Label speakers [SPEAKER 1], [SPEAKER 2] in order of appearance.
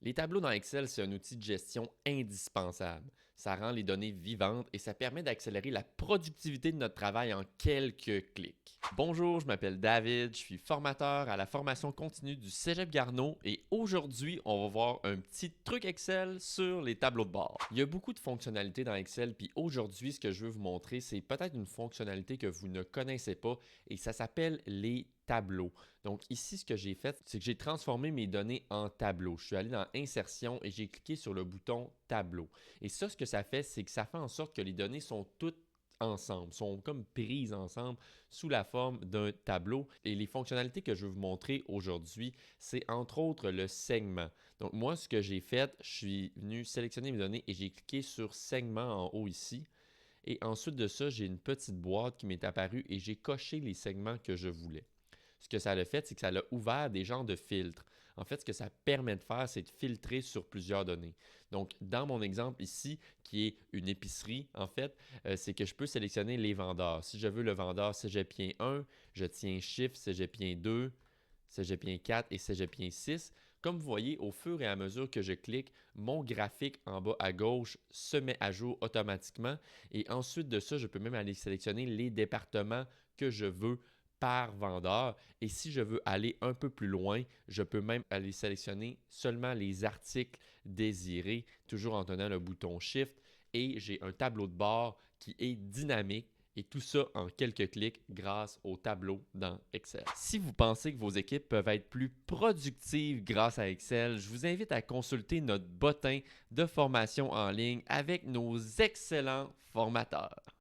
[SPEAKER 1] Les tableaux dans Excel, c'est un outil de gestion indispensable. Ça rend les données vivantes et ça permet d'accélérer la productivité de notre travail en quelques clics. Bonjour, je m'appelle David, je suis formateur à la formation continue du Cégep Garneau et aujourd'hui, on va voir un petit truc Excel sur les tableaux de bord. Il y a beaucoup de fonctionnalités dans Excel, puis aujourd'hui, ce que je veux vous montrer, c'est peut-être une fonctionnalité que vous ne connaissez pas et ça s'appelle les tableaux. Donc ici, ce que j'ai fait, c'est que j'ai transformé mes données en tableaux. Je suis allé dans Insertion et j'ai cliqué sur le bouton Tableau. Et ça, ce que ça fait, c'est que ça fait en sorte que les données sont toutes ensemble, sont comme prises ensemble sous la forme d'un tableau. Et les fonctionnalités que je vais vous montrer aujourd'hui, c'est entre autres le segment. Donc moi, ce que j'ai fait, je suis venu sélectionner mes données et j'ai cliqué sur Segment en haut ici. Et ensuite de ça, j'ai une petite boîte qui m'est apparue et j'ai coché les segments que je voulais. Ce que ça a fait, c'est que ça a ouvert des genres de filtres. En fait, ce que ça permet de faire, c'est de filtrer sur plusieurs données. Donc, dans mon exemple ici, qui est une épicerie, en fait, c'est que je peux sélectionner les vendeurs. Si je veux le vendeur cégepien 1, je tiens chiffre cégepien 2, cégepien 4 et cégepien 6. Comme vous voyez, au fur et à mesure que je clique, mon graphique en bas à gauche se met à jour automatiquement. Et ensuite de ça, je peux même aller sélectionner les départements que je veux par vendeur. Et si je veux aller un peu plus loin, je peux même aller sélectionner seulement les articles désirés, toujours en tenant le bouton Shift. Et j'ai un tableau de bord qui est dynamique. Et tout ça en quelques clics grâce au tableau dans Excel. Si vous pensez que vos équipes peuvent être plus productives grâce à Excel, je vous invite à consulter notre bottin de formation en ligne avec nos excellents formateurs.